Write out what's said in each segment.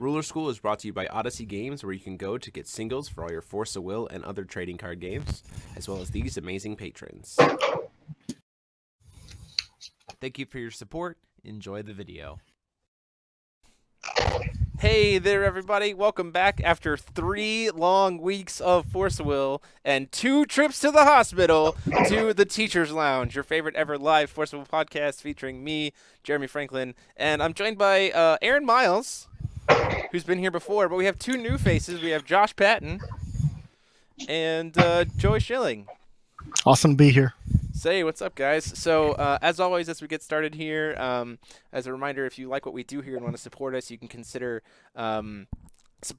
Ruler School is brought to you by Odyssey Games, where you can go to get singles for all your Force of Will and other trading card games, as well as these amazing patrons. Thank you for your support. Enjoy the video. Hey there, everybody. Welcome back after 3 long weeks of Force of Will and 2 trips to the hospital to the Teacher's Lounge, your favorite ever live Force of Will podcast featuring me, Jeremy Franklin, and I'm joined by Aaron Miles, who's been here before, but we have 2 new faces. We have Josh Patton and Joey Schilling. Awesome to be here. Say, what's up, guys? So, as always, as we get started here, as a reminder, if you like what we do here and want to support us, you can consider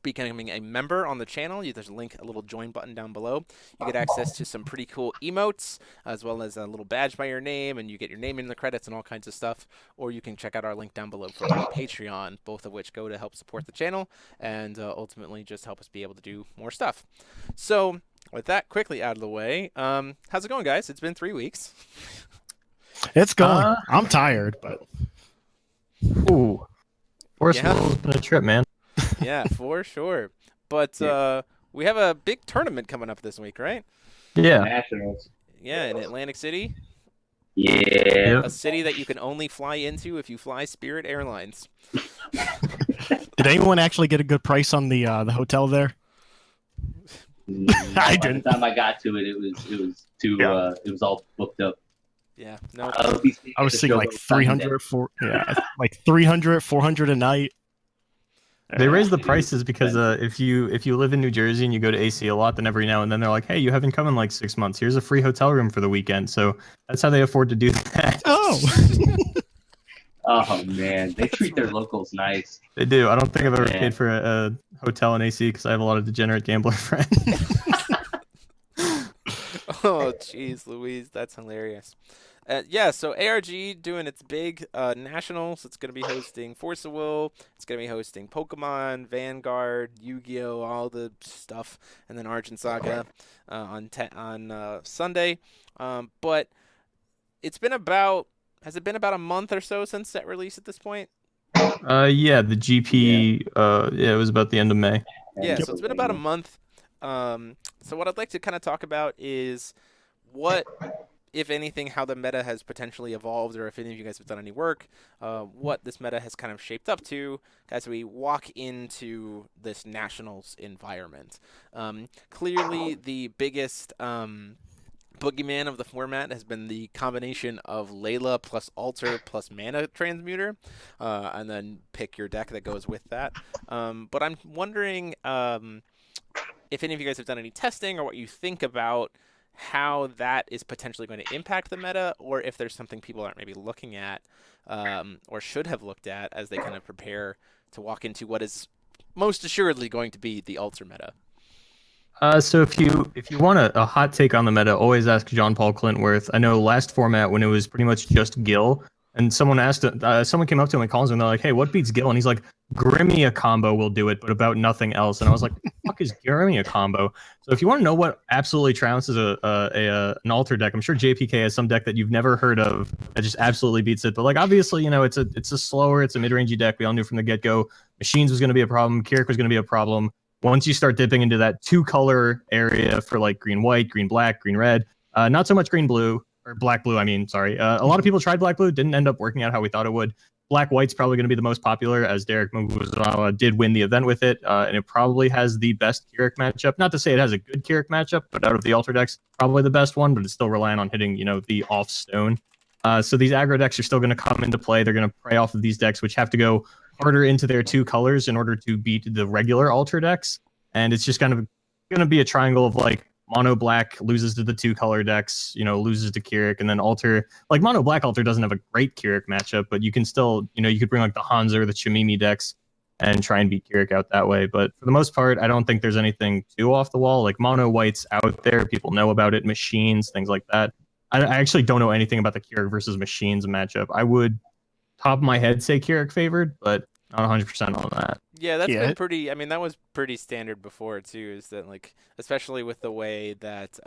becoming a member on the channel. There's a link, a little join button down below. You get access to some pretty cool emotes, as well as a little badge by your name, and you get your name in the credits and all kinds of stuff. Or you can check out our link down below for our Patreon, both of which go to help support the channel and ultimately just help us be able to do more stuff. So, with that quickly out of the way, how's it going, guys? It's been 3 weeks. It's going. I'm tired, but ooh, Force of Will's been a trip, man. Yeah, for sure. But we have a big tournament coming up this week, right? Yeah. Nationals. Yeah, in Atlantic City. Yeah. A city that you can only fly into if you fly Spirit Airlines. did anyone actually get a good price on the hotel there? No, I by didn't. the time I got to it, it was too. Yeah. It was all booked up. Yeah, no. I was seeing like 300 for like 300, 400 a night. They raise the prices because if you live in New Jersey and you go to AC a lot, then every now and then they're like, hey, you haven't come in like 6 months. Here's a free hotel room for the weekend. So that's how they afford to do that. Oh. Oh man, they treat their locals nice. They do. I don't think I've ever paid for a hotel in AC because I have a lot of degenerate gambler friends. Oh, jeez, Louise, that's hilarious. Yeah, so ARG doing its big nationals. It's going to be hosting Force of Will. It's going to be hosting Pokemon, Vanguard, Yu-Gi-Oh, all the stuff, and then Argent Saga on Sunday. But it's been has it been about a month or so since that release at this point? Yeah, the GP. It was about the end of May. Yeah, so it's been about a month. So what I'd like to kind of talk about is what, if anything, how the meta has potentially evolved, or if any of you guys have done any work, what this meta has kind of shaped up to as we walk into this nationals environment. Clearly, the biggest boogeyman of the format has been the combination of Layla plus Alter plus Mana Transmuter, and then pick your deck that goes with that. But I'm wondering if any of you guys have done any testing or what you think about how that is potentially going to impact the meta, or if there's something people aren't maybe looking at or should have looked at as they kind of prepare to walk into what is most assuredly going to be the Alter meta. So if you want a hot take on the meta, always ask John Paul Clintworth. I know last format when it was pretty much just Gil, and someone came up to him and calls him, and they're like, "Hey, what beats Gil?" And he's like, "Grimmia combo will do it, but about nothing else." And I was like, "What the fuck is Grimmia combo?" So if you want to know what absolutely trounces an Alter deck, I'm sure JPK has some deck that you've never heard of that just absolutely beats it. But like obviously, it's a slower, it's a mid-rangey deck. We all knew from the get-go, Machines was going to be a problem, Kirik was going to be a problem. Once you start dipping into that 2-color area for like green-white, green-black, green-red, not so much green-blue, or black-blue, I mean, sorry. A lot of people tried black-blue, didn't end up working out how we thought it would. Black-white's probably going to be the most popular, as Derek Muguruzawa did win the event with it, and it probably has the best Kirik matchup. Not to say it has a good Kirik matchup, but out of the Alter decks, probably the best one, but it's still relying on hitting, the off-stone. So these aggro decks are still going to come into play. They're going to prey off of these decks, which have to go harder into their 2 colors in order to beat the regular Alter decks. And it's just kind of going to be a triangle of like mono black loses to the 2-color decks, loses to Kirik, and then Alter, like mono black Alter doesn't have a great Kirik matchup, but you can still, you could bring like the Hanzo or the Chimimi decks and try and beat Kirik out that way. But for the most part, I don't think there's anything too off the wall. Like mono white's out there, people know about it, Machines, things like that. I actually don't know anything about the Kirik versus Machines matchup. I would top of my head say Kirik favored, but not 100% on that. Yeah, that's been pretty. I mean, that was pretty standard before too. Is that like, especially with the way that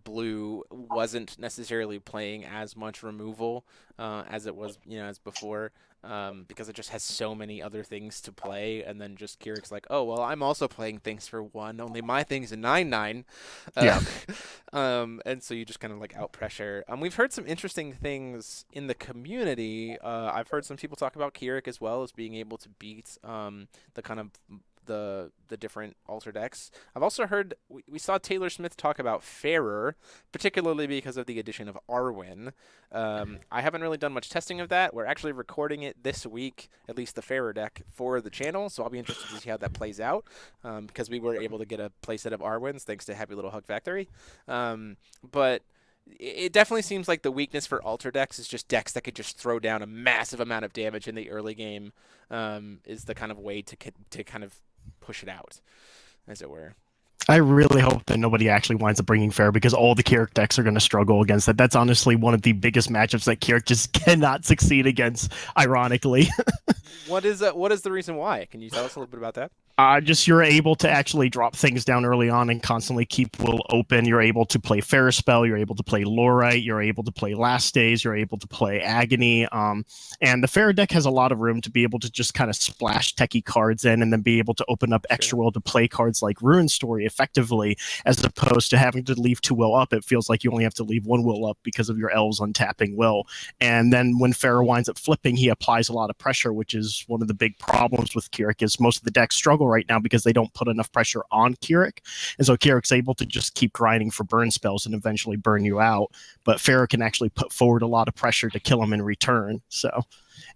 blue wasn't necessarily playing as much removal as it was, as before, because it just has so many other things to play. And then just Kirik's like, oh, well, I'm also playing things for 1, only my thing's a 9/9. Yeah. And so you just kind of like out pressure. We've heard some interesting things in the community. I've heard some people talk about Kirik as well as being able to beat the kind of the different alter decks. I've also heard we saw Taylor Smith talk about Fairer, particularly because of the addition of Arwen. I haven't really done much testing of that. We're actually recording it this week, at least the Fairer deck for the channel, so I'll be interested to see how that plays out, because we were able to get a playset of Arwens thanks to Happy Little Hug Factory. But it definitely seems like the weakness for alter decks is just decks that could just throw down a massive amount of damage in the early game, is the kind of way to kind of push it out, as it were. I really hope that nobody actually winds up bringing Fair, because all the Kirik decks are going to struggle against it. That's honestly one of the biggest matchups that Kirik just cannot succeed against, ironically. What is the reason why? Can you tell us a little bit about that? Just you're able to actually drop things down early on and constantly keep Will open. You're able to play Fair Spell. You're able to play Lorite. You're able to play Last Days. You're able to play Agony. And the Fair deck has a lot of room to be able to just kind of splash techie cards in and then be able to open up extra will to play cards like Ruin Story effectively, as opposed to having to leave 2 will up. It feels like you only have to leave 1 will up because of your elves untapping will. And then when Fair winds up flipping, he applies a lot of pressure, which is one of the big problems with Kirik, is most of the decks struggle right now because they don't put enough pressure on Kirik. And so Kirik's able to just keep grinding for burn spells and eventually burn you out. But Farrah can actually put forward a lot of pressure to kill him in return. So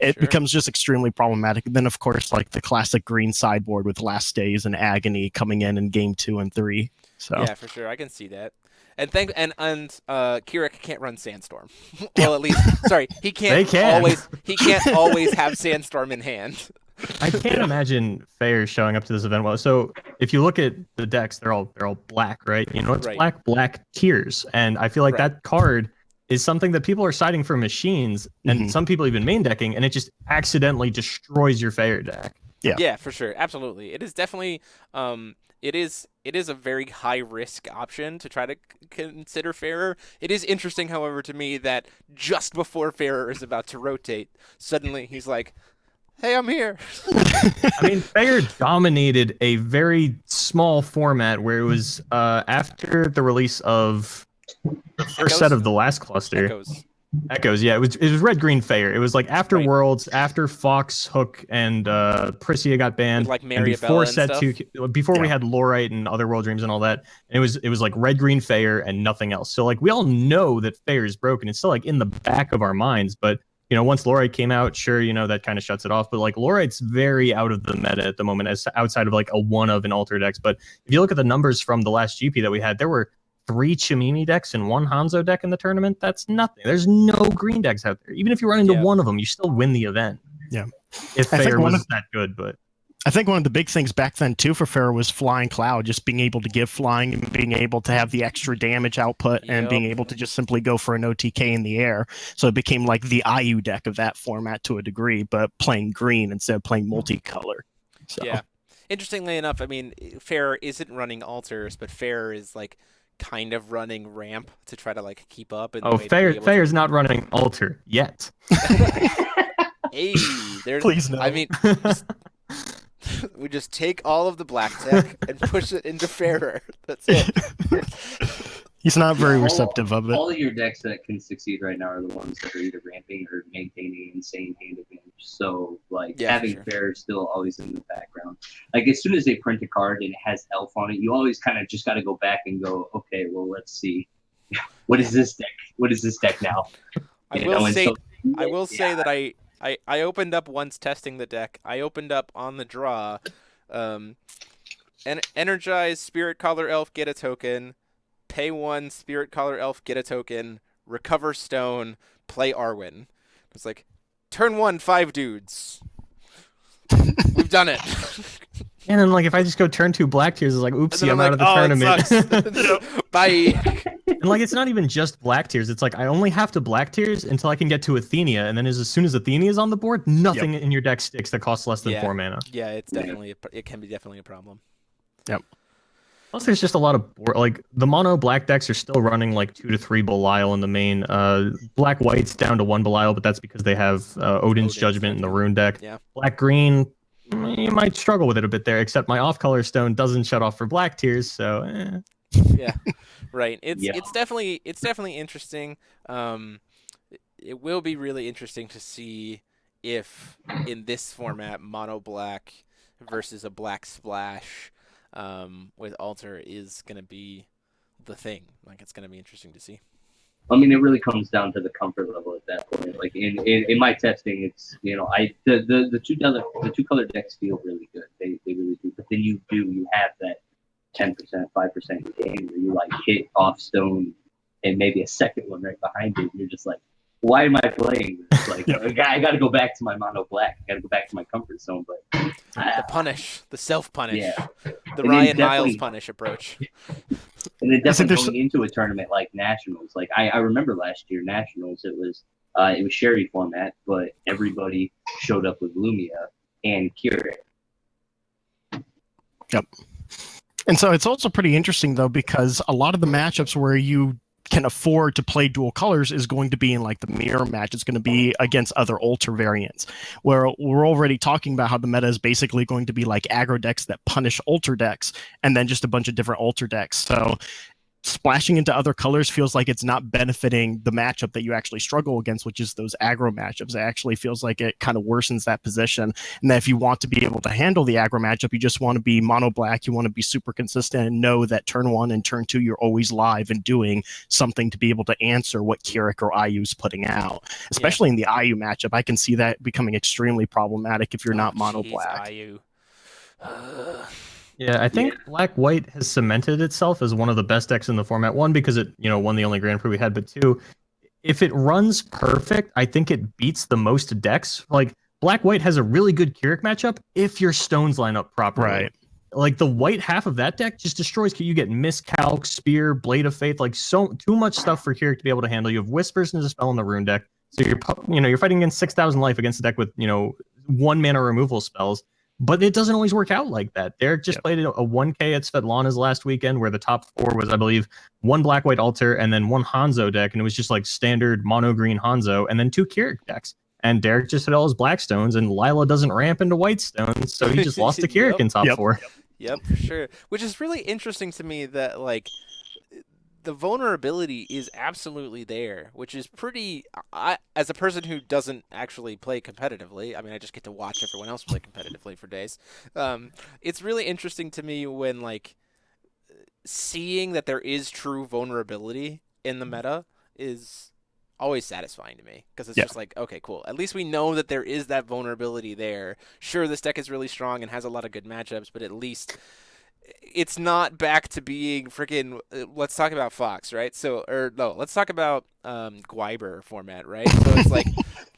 it becomes just extremely problematic. And then, of course, like the classic green sideboard with Last Days and Agony coming in game 2 and 3. So yeah, for sure. I can see that. And Kirik can't run Sandstorm. Well, at least, sorry, he can't always have Sandstorm in hand. I can't imagine Fair showing up to this event well. So if you look at the decks, they're all black, right? You know, it's black tears, and I feel like that card is something that people are citing for machines, and some people even main decking, and it just accidentally destroys your Fair deck. Yeah, for sure, absolutely. It is definitely it is a very high risk option to try to consider Fairer. It is interesting, however, to me that just before Fairer is about to rotate, suddenly he's like, hey, I'm here. I mean, Fair dominated a very small format where it was after the release of the first set of the last cluster. Echoes, yeah. It was red, green, Fair. It was like after Worlds, after Fox, Hook, and Prissia got banned. With like and before set stuff. 2, before we had Lorite and other World Dreams and all that. And it was like red, green, Fair, and nothing else. So like we all know that Fair is broken. It's still like in the back of our minds, but you know, once Lorite came out, sure, you know, that kind of shuts it off. But like Lorite's very out of the meta at the moment, as outside of like a one of an alter decks. But if you look at the numbers from the last GP that we had, there were 3 Chimimi decks and 1 Hanzo deck in the tournament. That's nothing. There's no green decks out there. Even if you run into one of them, you still win the event. Yeah. If Fair was that good, but I think one of the big things back then too for Fair was Flying Cloud, just being able to give flying and being able to have the extra damage output and being able to just simply go for an OTK in the air. So it became like the IU deck of that format to a degree, but playing green instead of playing multicolor. So. Yeah. Interestingly enough, I mean, Fair isn't running alters, but Fair is like kind of running ramp to try to like keep up. Fair's not running alter yet. Hey, there's. Please no. I mean. We just take all of the black tech and push it into Fairer. That's it. He's not very receptive of it. All of your decks that can succeed right now are the ones that are either ramping or maintaining insane hand advantage. So, like, having Fair still always in the background. Like, as soon as they print a card and it has Elf on it, you always kind of just got to go back and go, okay, well, let's see. What is this deck? What is this deck now? I will say that I opened up once testing the deck. I opened up on the draw, Energize Spirit Collar Elf, get a token. Pay 1 Spirit Collar Elf, get a token. Recover Stone, play Arwen. It's like, turn 1, 5 dudes. We've done it. And then like if I just go turn 2 black tears, it's like, oopsie, I'm out of the tournament. Bye. And like it's not even just black tears. It's like I only have to black tears until I can get to Athenia, and then as soon as Athenia is on the board, nothing in your deck sticks that costs less than 4 mana. Yeah, it's definitely it can be definitely a problem. Yep. Plus, there's just a lot of like the mono black decks are still running like 2 to 3 Belial in the main. Black white's down to 1 Belial, but that's because they have Odin's Judgment in the rune deck. Yeah. Black green, you might struggle with it a bit there. Except my off-color stone doesn't shut off for black tiers, so. Yeah, right. It's definitely interesting. It will be really interesting to see if in this format mono black versus a black splash with altar is going to be the thing. Like, it's going to be interesting to see. I mean, it really comes down to the comfort level at that point. Like in my testing, it's the two color decks feel really good. They really do. But then you have that 10%, 5% game where you like hit off stone and maybe a second one right behind it. And you're just like, why am I playing this? Like, I got to go back to my mono black. I got to go back to my comfort zone. But the punish, the self punish, the and Ryan Miles punish approach. And then definitely going into a tournament like Nationals. Like I remember last year Nationals, it was Sherry format, but everybody showed up with Lumia and Keurig. Yep. And so it's also pretty interesting, though, because a lot of the matchups where you can afford to play dual colors is going to be in like the mirror match. It's going to be against other altar variants, where we're already talking about how the meta is basically going to be like aggro decks that punish altar decks and then just a bunch of different altar decks. So splashing into other colors feels like it's not benefiting the matchup that you actually struggle against, which is those aggro matchups. It actually feels like it kind of worsens that position. And that if you want to be able to handle the aggro matchup, you just want to be mono black, you want to be super consistent and know that turn 1 and turn 2 you're always live and doing something to be able to answer what Keurig or IU's putting out. Especially in the IU matchup, I can see that becoming extremely problematic if you're not mono black. IU. Yeah, I think Black-White has cemented itself as one of the best decks in the format. One, because it won the only Grand Prix we had, but two, if it runs perfect, I think it beats the most decks. Like, Black-White has a really good Keurig matchup if your stones line up properly. Right. Like, the white half of that deck just destroys. You get Miscalc, Spear, Blade of Faith, like too much stuff for Keurig to be able to handle. You have Whispers and Dispel in the Rune deck, so you're fighting against 6,000 life against a deck with 1 mana removal spells. But it doesn't always work out like that. Derek just played a 1K at Svetlana's last weekend where the top 4 was, I believe, 1 Black-White Altar and then 1 Hanzo deck. And it was just like standard mono-green Hanzo and then 2 Keurig decks. And Derek just hit all his black stones and Lila doesn't ramp into white stones. So he just lost to Keurig in top 4. Yep, for sure. Which is really interesting to me that, like, the vulnerability is absolutely there, which is pretty. As a person who doesn't actually play competitively, I mean, I just get to watch everyone else play competitively for days. It's really interesting to me when, like, seeing that there is true vulnerability in the meta is always satisfying to me, because it's just like, okay, cool. At least we know that there is that vulnerability there. Sure, this deck is really strong and has a lot of good matchups, but at least it's not back to being freaking. Let's talk about Fox, right? Let's talk about Gwyber format, right? So it's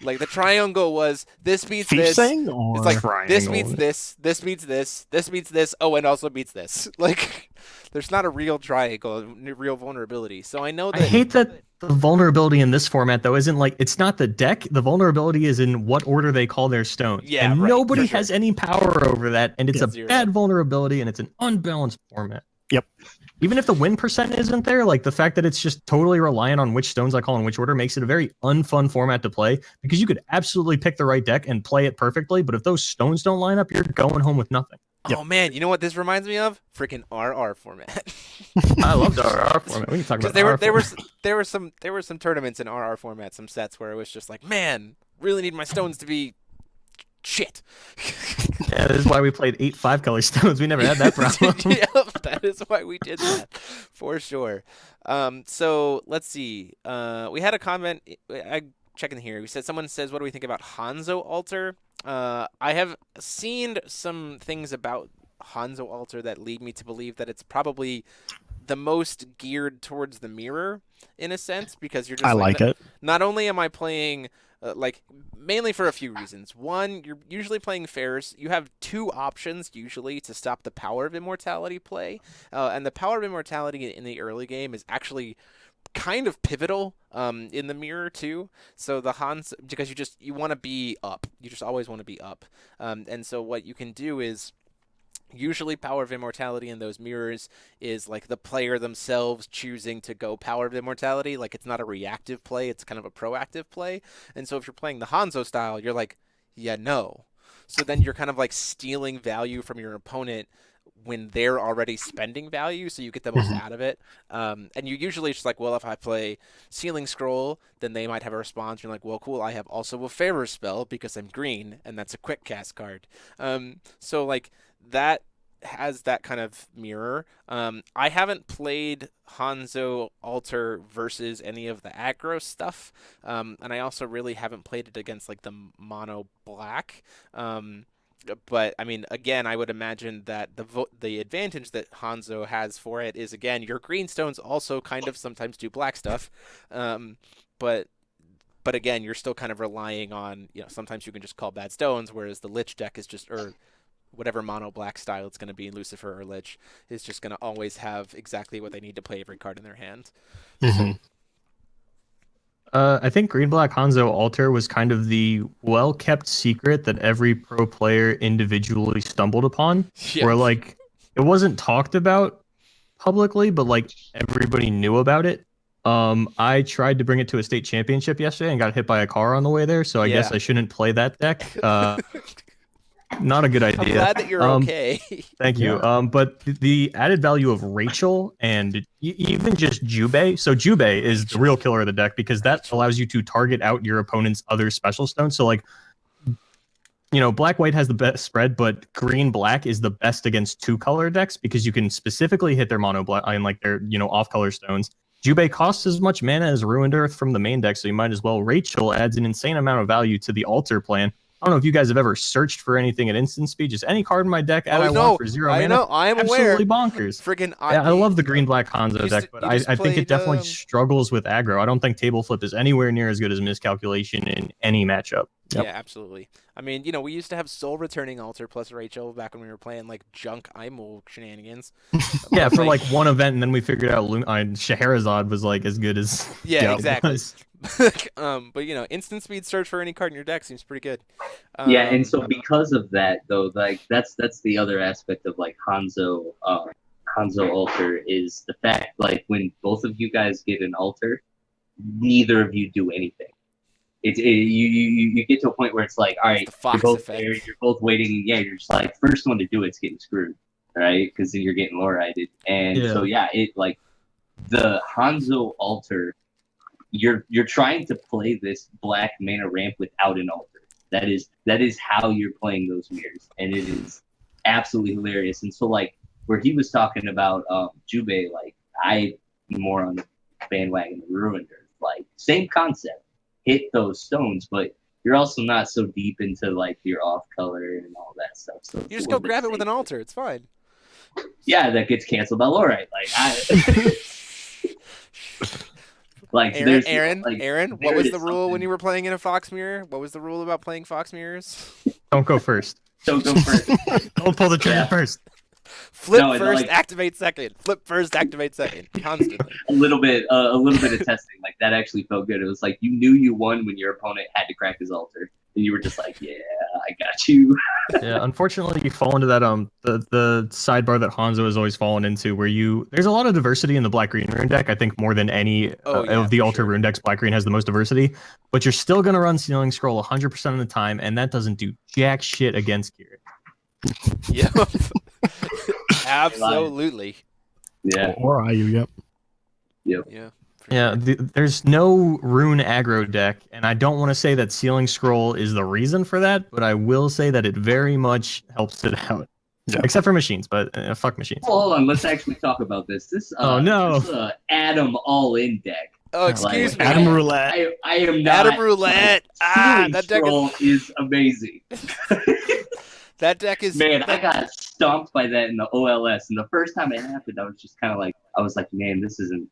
like the triangle was this beats this. It's like triangle? This beats this. This beats this. This beats this. Oh, and also beats this. Like, there's not a real triangle, real vulnerability. So I know that. I hate that the vulnerability in this format, though, isn't like, it's not the deck. The vulnerability is in what order they call their stones. Yeah, and right, nobody has any power over that, and it's a Zero. bad vulnerability, and it's an unbalanced format. Yep. Even if the win percent isn't there, like the fact that it's just totally reliant on which stones I call in which order makes it a very unfun format to play, because you could absolutely pick the right deck and play it perfectly, but if those stones don't line up, you're going home with nothing. Oh man, you know what this reminds me of? Freaking RR format. I love the RR format. We can talk about there were some tournaments in RR format, some sets where it was just like, man, really need my stones to be shit. Yeah, this is why we played 8 5-color stones. We never had that problem. Yep, that is why we did that, for sure. So let's see. We had a comment. I checking here. Someone says, "What do we think about Hanzo Altar?" I have seen some things about Hanzo Altar that lead me to believe that it's probably the most geared towards the mirror, in a sense, because you're just. I like it. Not only am I playing. Mainly for a few reasons. One, you're usually playing fairs. You have 2 options usually to stop the Power of Immortality play, and the Power of Immortality in the early game is actually kind of pivotal in the mirror too. So the Hans, because you want to be up. You just always want to be up, and so what you can do is Usually Power of Immortality in those mirrors is like the player themselves choosing to go Power of Immortality. Like, it's not a reactive play, it's kind of a proactive play. And so if you're playing the Hanzo style, you're like, yeah, no. So then you're kind of like stealing value from your opponent when they're already spending value, so you get the most out of it. And you usually just like, well, if I play Sealing Scroll, then they might have a response. You're like, well, cool, I have also a Favor spell because I'm green, and that's a quick cast card. So like that has that kind of mirror. I haven't played Hanzo Alter versus any of the aggro stuff, and I also really haven't played it against like the mono black. But I mean, again, I would imagine that the advantage that Hanzo has for it is, again, your green stones also kind of sometimes do black stuff, but again, you're still kind of relying on, sometimes you can just call bad stones, whereas the Lich deck is just, or whatever mono black style it's going to be in Lucifer or Lich, is just going to always have exactly what they need to play every card in their hand. I think Green Black Hanzo Alter was kind of the well-kept secret that every pro player individually stumbled upon. Yeah. Where like it wasn't talked about publicly, but like everybody knew about it. I tried to bring it to a state championship yesterday and got hit by a car on the way there, so I guess I shouldn't play that deck. Not a good idea. I'm glad that you're okay. Thank you. But the added value of Rachel and even just Jubei. So Jubei is the real killer of the deck because that allows you to target out your opponent's other special stones. So like, black-white has the best spread, but green-black is the best against two-color decks because you can specifically hit their mono black and like their off-color stones. Jubei costs as much mana as Ruined Earth from the main deck, so you might as well. Rachel adds an insane amount of value to the Alter plan. I don't know if you guys have ever searched for anything at instant speed. Just any card in my deck want for 0 mana. I know, I am aware. Absolutely bonkers. Friggin' I love the green-black Hanzo deck, but I think it definitely struggles with aggro. I don't think Table Flip is anywhere near as good as Miscalculation in any matchup. Yep. Yeah, absolutely. I mean, we used to have Soul Returning Alter plus Rachel back when we were playing like junk IMO shenanigans. Yeah, for like one event, and then we figured out Scheherazade was like as good as exactly. was. But instant speed search for any card in your deck seems pretty good. And so because of that, though, like that's the other aspect of like Hanzo Alter is the fact like when both of you guys get an Alter, neither of you do anything. You get to a point where it's like, all right, you're both there, you're both waiting. Yeah, you're just like first one to do it's getting screwed, right? Because then you're getting low-righted, and so it like the Hanzo Alter. You're trying to play this black mana ramp without an Alter. That is how you're playing those mirrors, and it is absolutely hilarious. And so like where he was talking about Jubei, like I'm more on the bandwagon of Ruined Earth. Like same concept, hit those stones, but you're also not so deep into like your off color and all that stuff. So you just go grab it with an Alter. It's fine. Yeah, that gets canceled by Lorite. Like Aaron, what was the rule when you were playing in a Fox Mirror? What was the rule about playing Fox Mirrors? Don't go first. Don't go first. Don't pull the trigger first. Flip first, activate second. Flip first, activate second. Constantly. A little bit of testing. Like that actually felt good. It was like you knew you won when your opponent had to crack his Alter, and you were just like, "Yeah, I got you." Yeah, unfortunately, you fall into that the sidebar that Hanzo has always fallen into, where there's a lot of diversity in the black-green rune deck. I think more than any of the Alter rune decks, black-green has the most diversity. But you're still gonna run Sealing Scroll 100% of the time, and that doesn't do jack shit against Kieran. Yep. Absolutely. Yeah. Or are you? Yep. Yeah. Yeah, there's no rune aggro deck, and I don't want to say that Sealing Scroll is the reason for that, but I will say that it very much helps it out. Yeah. Except for machines, but fuck machines. Well, hold on, let's actually talk about this. This Adam all-in deck. Oh, excuse me. Adam Roulette. I am not. Adam Roulette. That deck is amazing. That deck is... Man, I got stomped by that in the OLS, and the first time it happened, I was just kind of like, man, this isn't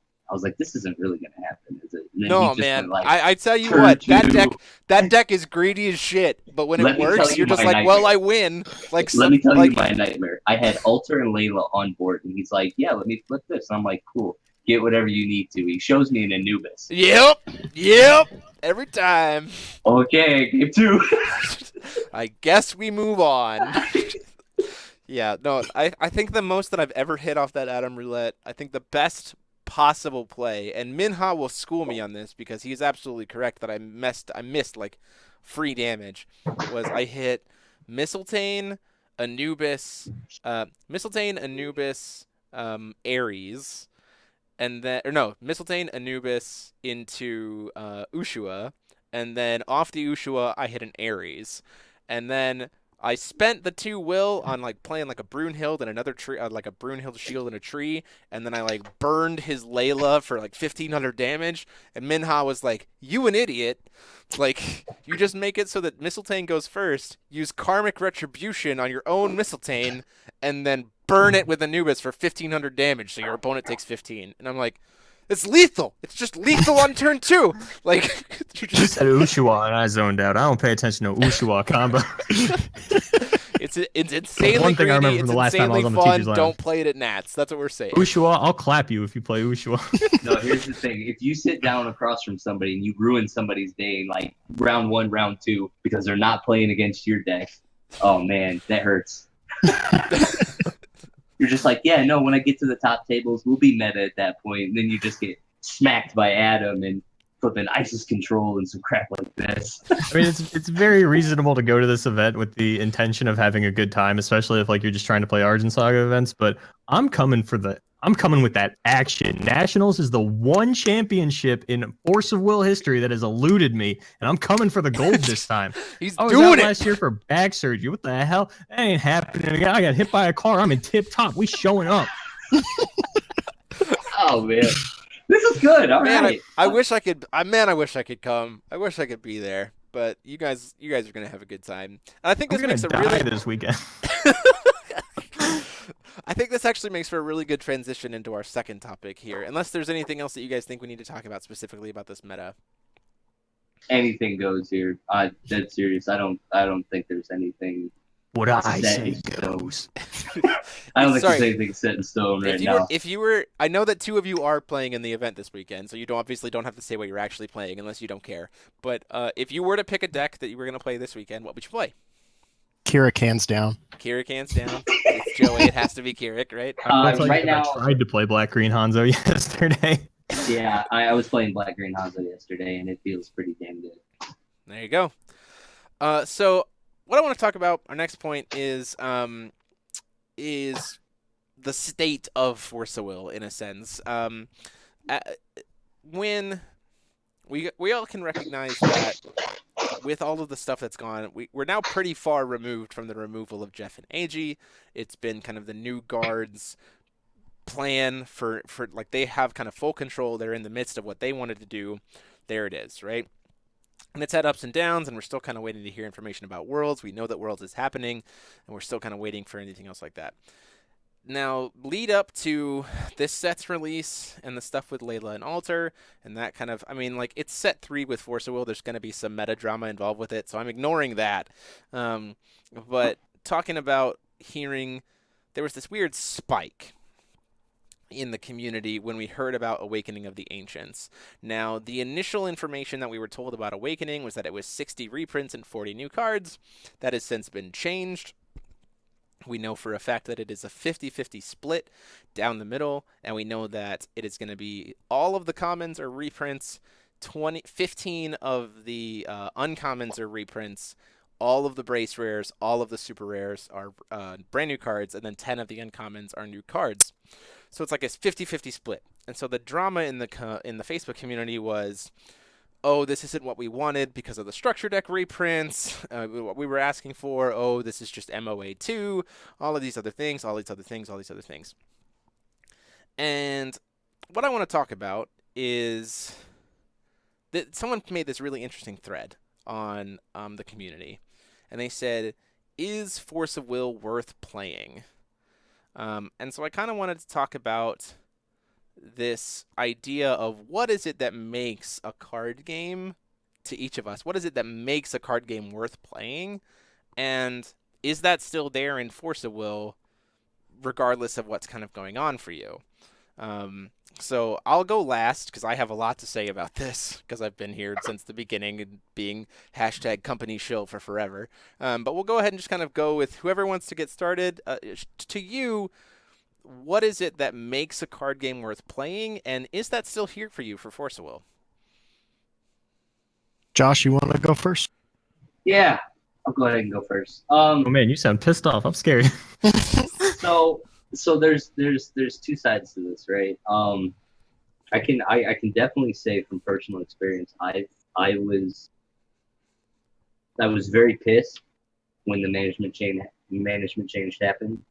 really going to happen, is it? No, man. I tell you what, that deck is greedy as shit, but when it works, you're just like, nightmare. Well, I win. Let me tell you my nightmare. I had Alter and Layla on board, and he's like, yeah, let me flip this. And I'm like, cool. Get whatever you need to. He shows me an Anubis. Yep. Every time. Okay, game 2. I guess we move on. Yeah, no, I think the most that I've ever hit off that Adam Roulette, I think the best possible play, and Minha will school me on this because he's absolutely correct that I missed like free damage, was I hit Mistletoe, Anubis, Ares, and then, or no, Mistletoe, Anubis into Ushua, and then off the Ushua I hit an Ares, and then I spent the 2 will on like playing like a Brunhild and another tree, like a Brunhild shield in a tree, and then I like burned his Layla for like 1,500 damage. And Minha was like, "You an idiot! Like you just make it so that Mistletoe goes first. Use Karmic Retribution on your own Mistletoe, and then burn it with Anubis for 1,500 damage, so your opponent takes 15." And I'm like, it's lethal. It's just lethal on turn 2. Like you You said Ushua, and I zoned out. I don't pay attention to Ushua combo. It's insanely One thing I remember greedy. from It's the last time I insanely was on the fun. teacher's lounge. Don't play it at Nats. That's what we're saying. Ushua, I'll clap you if you play Ushua. No, here's the thing. If you sit down across from somebody and you ruin somebody's day in like round 1, round 2 because they're not playing against your deck, oh man, that hurts. You're just like, yeah, no, when I get to the top tables, we'll be meta at that point. And then you just get smacked by Adam and flipping ISIS control and some crap like this. I mean, it's very reasonable to go to this event with the intention of having a good time, especially if like you're just trying to play ARG and Saga events. But I'm coming with that action. Nationals is the one championship in Force of Will history that has eluded me, and I'm coming for the gold this time. He's I was doing out it. last year for back surgery. What the hell? That ain't happening. I got hit by a car. I'm in tip top. We showing up. Oh man, this is good. All Man, right. I wish I could. I wish I could come. I wish I could be there. But you guys are gonna have a good time. And I think I'm this gonna makes a die really. this weekend. I think this actually makes for a really good transition into our second topic here. Unless there's anything else that you guys think we need to talk about specifically about this meta. Anything goes here. Dead serious. I don't think there's anything. What I set say in stone. goes. I don't think Sorry. there's anything set in stone right If now. you were, I know that 2 of you are playing in the event this weekend, so you obviously don't have to say what you're actually playing unless you don't care. But if you were to pick a deck that you were going to play this weekend, what would you play? Kirik hands down. Kirik hands down. It's Joey. It has to be Kirik, right? Right now, I tried to play Black Green Hanzo yesterday. yeah, I was playing Black Green Hanzo yesterday, and it feels pretty damn good. There you go. So what I want to talk about, our next point is the state of Force of Will, in a sense. When we all can recognize that with all of the stuff that's gone, we're now pretty far removed from the removal of Jeff and AG. It's been kind of the new guards' plan for like they have kind of full control. They're in the midst of what they wanted to do. There it is, right? And it's had ups and downs, and we're still kind of waiting to hear information about Worlds. We know that Worlds is happening, and we're still kind of waiting for anything else like that. Now, lead up to this set's release and the stuff with Layla and Alter, and that kind of, I mean, like, it's set 3 with Force of Will. There's going to be some meta drama involved with it, so I'm ignoring that. But talking about hearing, there was this weird spike in the community when we heard about Awakening of the Ancients. Now, the initial information that we were told about Awakening was that it was 60 reprints and 40 new cards. That has since been changed. We know for a fact that it is a 50-50 split down the middle, and we know that it is going to be all of the commons are reprints, 15 of the uncommons are reprints, all of the brace rares, all of the super rares are brand new cards, and then 10 of the uncommons are new cards. So it's like a 50-50 split. And so the drama in the Facebook community was, oh, this isn't what we wanted because of the structure deck reprints, what we were asking for. Oh, this is just MOA2, all of these other things, all these other things, all these other things. And what I want to talk about is that someone made this really interesting thread on the community. And they said, is Force of Will worth playing? And so I kind of wanted to talk about this idea of what is it that makes a card game to each of us? What is it that makes a card game worth playing? And is that still there in Force of Will, regardless of what's kind of going on for you? So I'll go last because I have a lot to say about this because I've been here since the beginning and being hashtag company shill for forever. But we'll go ahead and just kind of go with whoever wants to get started. To you, what is it that makes a card game worth playing, and is that still here for you for Force of Will? Josh, you want to go first? Yeah, I'll go ahead and go first. Oh man, you sound pissed off. I'm scared. So there's two sides to this, right? I can definitely say from personal experience, I was very pissed when the management change happened.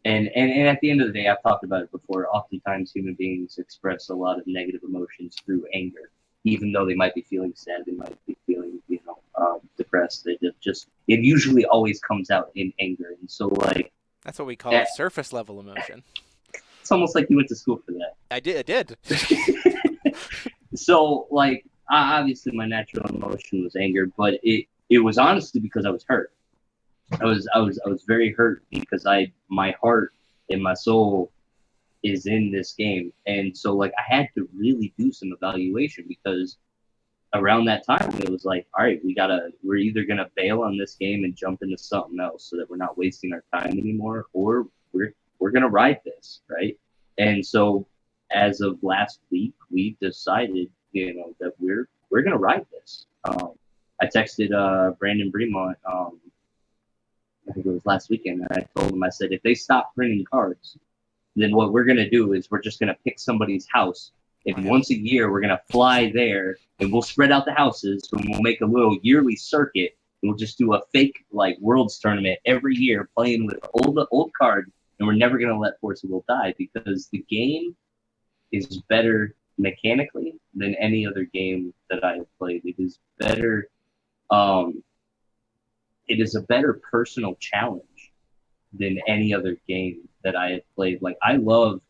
And at the end of the day, I've talked about it before. Oftentimes, human beings express a lot of negative emotions through anger, even though they might be feeling sad, they might be feeling depressed. It usually always comes out in anger, and so like. That's what we call a surface level emotion. It's almost like you went to school for that. I did. So, like, obviously my natural emotion was anger, but it was honestly because I was hurt. I was very hurt because my heart and my soul is in this game, and so like I had to really do some evaluation because around that time it was like, all right, we're either gonna bail on this game and jump into something else so that we're not wasting our time anymore, or we're gonna ride this, right? And so as of last week, we decided, that we're gonna ride this. I texted Brandon Bremont, I think it was last weekend, and I told him, I said, if they stop printing cards, then what we're gonna do is we're just gonna pick somebody's house. And once a year, we're going to fly there, and we'll spread out the houses, and we'll make a little yearly circuit, and we'll just do a fake, like, Worlds tournament every year, playing with old cards, and we're never going to let Force of Will die, because the game is better mechanically than any other game that I have played. It is better, it is a better personal challenge than any other game that I have played. Like, I love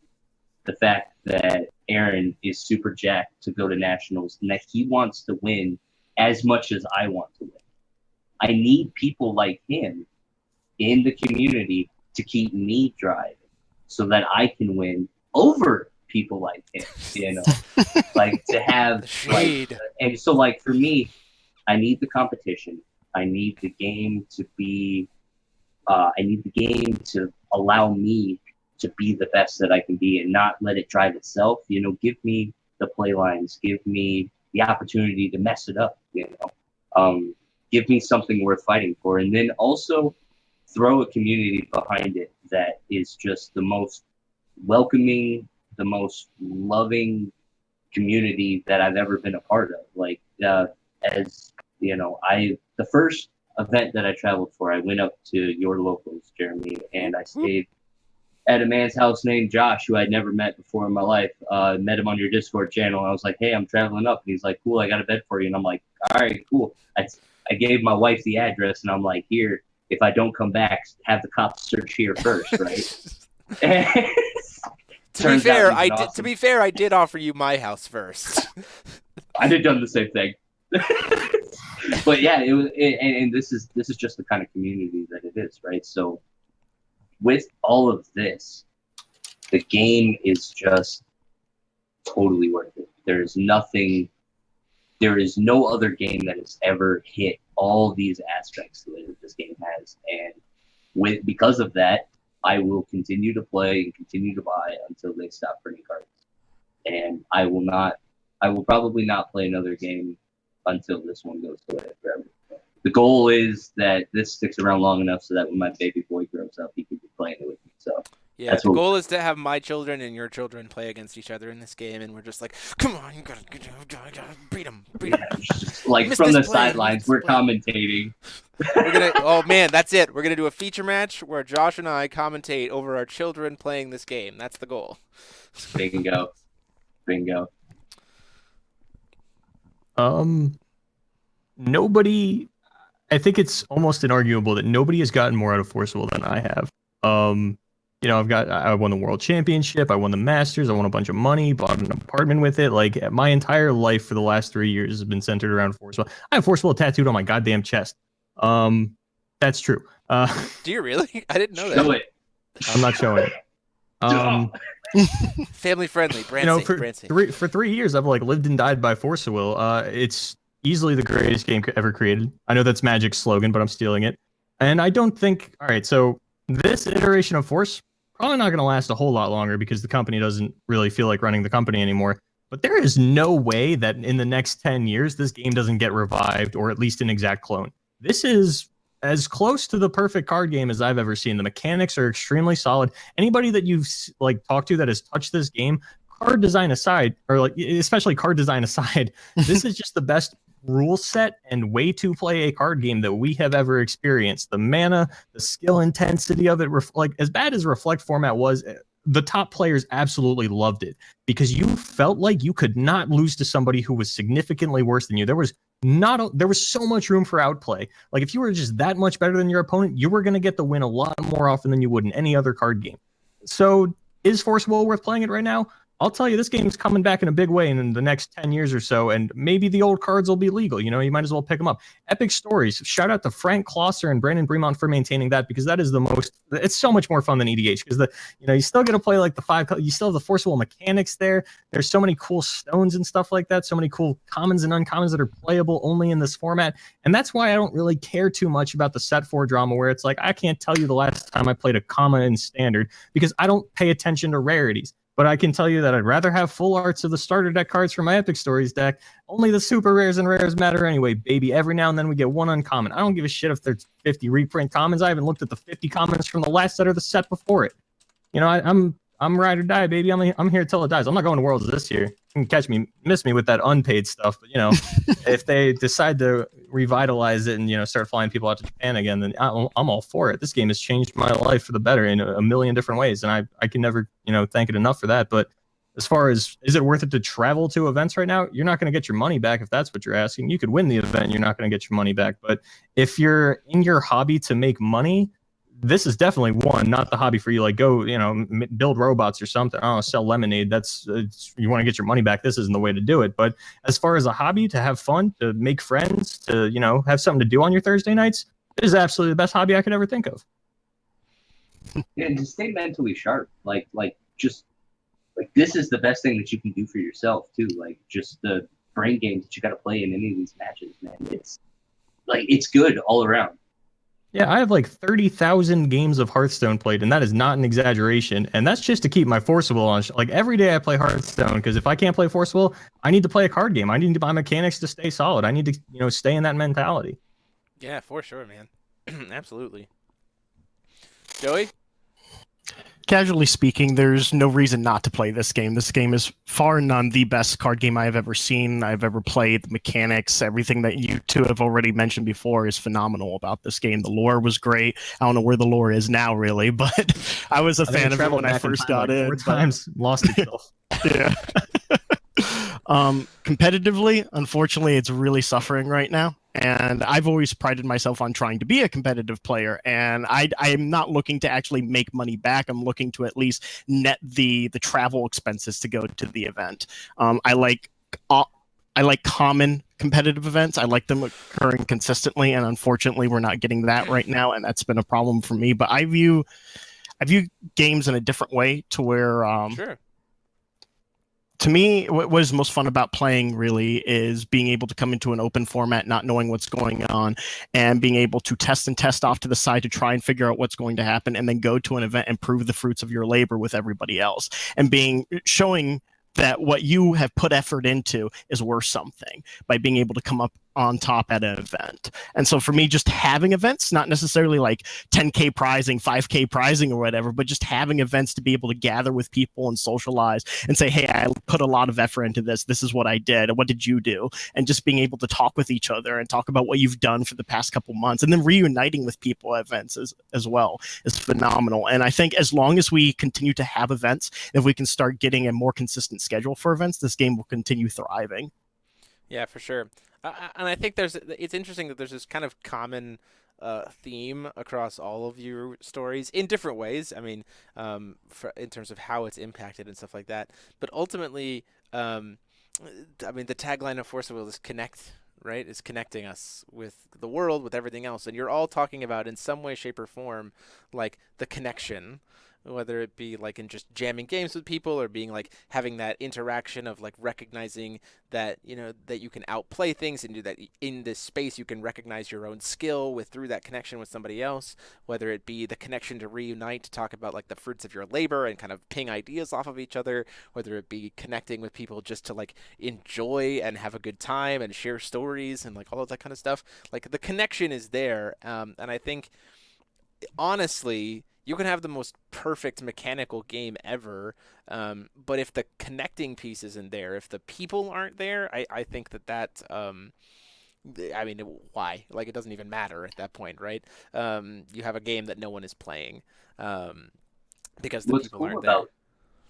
the fact that Aaron is super jacked to go to nationals and that he wants to win as much as I want to win. I need people like him in the community to keep me driving so that I can win over people like him, like to have Shade. And so like for me, I need the competition. I need the game to be I need the game to allow me to be the best that I can be and not let it drive itself. Give me the play lines, give me the opportunity to mess it up, give me something worth fighting for. And then also throw a community behind it that is just the most welcoming, the most loving community that I've ever been a part of. Like, as you know, the first event that I traveled for, I went up to your locals, Jeremy, and I stayed at a man's house named Josh, who I'd never met before in my life. Met him on your Discord channel. I was like, hey, I'm traveling up. And he's like, cool, I got a bed for you. And I'm like, all right, cool. I gave my wife the address, and I'm like, here, if I don't come back, have the cops search here first, right? To be fair, I did offer you my house first. I'd have done the same thing. But yeah, and this is just the kind of community that it is, right? So with all of this, the game is just totally worth it. There is no other game that has ever hit all these aspects that this game has. And because of that, I will continue to play and continue to buy until they stop printing cards. And I will probably not play another game until this one goes away forever. The goal is that this sticks around long enough so that when my baby boy grows up, he can be playing it with me. So yeah, the goal is to have my children and your children play against each other in this game, and we're just like, come on, you gotta beat them. Like from the sidelines, we're commentating. Oh man, that's it. We're gonna do a feature match where Josh and I commentate over our children playing this game. That's the goal. Bingo. Nobody. I think it's almost inarguable that nobody has gotten more out of Force of Will than I have. I won the World Championship, I won the Masters, I won a bunch of money, bought an apartment with it. Like, my entire life for the last 3 years has been centered around Force of Will. I have Force of Will tattooed on my goddamn chest. That's true. Do you really? I didn't know that. Show it. I'm not showing it. Family friendly, brand safe, for brand safe. 3 years I've like lived and died by Force of Will. It's easily the greatest game ever created. I know that's Magic's slogan, but I'm stealing it. And I don't think. All right, so this iteration of Force probably not going to last a whole lot longer because the company doesn't really feel like running the company anymore. But there is no way that in the next 10 years this game doesn't get revived, or at least an exact clone. This is as close to the perfect card game as I've ever seen. The mechanics are extremely solid. Anybody that you've like talked to that has touched this game, card design aside, or like especially card design aside, this is just the best rule set and way to play a card game that we have ever experienced. The mana, the skill intensity of it, like as bad as Reflect format was, the top players absolutely loved it because you felt like you could not lose to somebody who was significantly worse than you. There was so much room for outplay. Like if you were just that much better than your opponent, you were going to get the win a lot more often than you would in any other card game. So is Force Will worth playing it right now? I'll tell you, this game's coming back in a big way in the next 10 years or so, and maybe the old cards will be legal. You know, you might as well pick them up. Epic Stories. Shout out to Frank Klosser and Brandon Bremont for maintaining that because that is it's so much more fun than EDH because you still get to play like you still have the Force Will mechanics there. There's so many cool stones and stuff like that. So many cool commons and uncommons that are playable only in this format. And that's why I don't really care too much about the set 4 drama where it's like, I can't tell you the last time I played a comma in standard because I don't pay attention to rarities. But I can tell you that I'd rather have full arts of the starter deck cards for my Epic Stories deck. Only the super rares and rares matter anyway, baby. Every now and then we get one uncommon. I don't give a shit if there's 50 reprint commons. I haven't looked at the 50 commons from the last set or the set before it. You know, I'm ride or die, baby. I'm here till it dies. I'm not going to Worlds this year. You can miss me with that unpaid stuff. But, if they decide to revitalize it and, start flying people out to Japan again, then I'm all for it. This game has changed my life for the better in a million different ways. And I can never, thank it enough for that. But as far as, is it worth it to travel to events right now? You're not going to get your money back if that's what you're asking. You could win the event. You're not going to get your money back. But if you're in your hobby to make money, this is definitely not the hobby for you. Like go, build robots or something. I don't know, sell lemonade. You want to get your money back. This isn't the way to do it. But as far as a hobby to have fun, to make friends, to, have something to do on your Thursday nights, it is absolutely the best hobby I could ever think of. Yeah, and to stay mentally sharp, just this is the best thing that you can do for yourself too. Like just the brain games that you got to play in any of these matches, man. It's good all around. Yeah, I have like 30,000 games of Hearthstone played, and that is not an exaggeration. And that's just to keep my Force Will on. Like every day I play Hearthstone because if I can't play Force Will, I need to play a card game. I need to buy mechanics to stay solid. I need to, stay in that mentality. Yeah, for sure, man. Absolutely. Joey? Casually speaking, there's no reason not to play this game. This game is far and none the best card game I have ever seen, I've ever played. The mechanics, everything that you two have already mentioned before is phenomenal about this game. The lore was great. I don't know where the lore is now, really, but I was a fan of it when I first got in. 4 times, lost itself. Yeah. Competitively, unfortunately, it's really suffering right now. And I've always prided myself on trying to be a competitive player. And I am not looking to actually make money back. I'm looking to at least net the travel expenses to go to the event. I like common competitive events. I like them occurring consistently. And unfortunately, we're not getting that right now. And that's been a problem for me. But I view games in a different way to where Sure. To me, what is most fun about playing really is being able to come into an open format, not knowing what's going on, and being able to test off to the side to try and figure out what's going to happen, and then go to an event and prove the fruits of your labor with everybody else, and showing that what you have put effort into is worth something by being able to come up on top at an event. And so for me, just having events, not necessarily like 10K prizing, 5K prizing or whatever, but just having events to be able to gather with people and socialize and say, hey, I put a lot of effort into this. This is what I did. What did you do? And just being able to talk with each other and talk about what you've done for the past couple months, and then reuniting with people at events as well is phenomenal. And I think as long as we continue to have events, if we can start getting a more consistent schedule for events, this game will continue thriving. Yeah, for sure. And I think it's interesting that there's this kind of common theme across all of your stories in different ways. I mean, in terms of how it's impacted and stuff like that. But ultimately, I mean, the tagline of Force of Will is connect, right? Is connecting us with the world, with everything else. And you're all talking about in some way, shape, or form, like the connection whether it be like in just jamming games with people or being like having that interaction of like recognizing that, you know, that you can outplay things and do that in this space. You can recognize your own skill through that connection with somebody else, whether it be the connection to reunite to talk about like the fruits of your labor and kind of ping ideas off of each other, whether it be connecting with people just to like enjoy and have a good time and share stories and like all of that kind of stuff. Like the connection is there. And I think honestly, you can have the most perfect mechanical game ever, but if the connecting piece isn't there, if the people aren't there, I think that I mean, why? Like, it doesn't even matter at that point, right? You have a game that no one is playing because the people aren't there.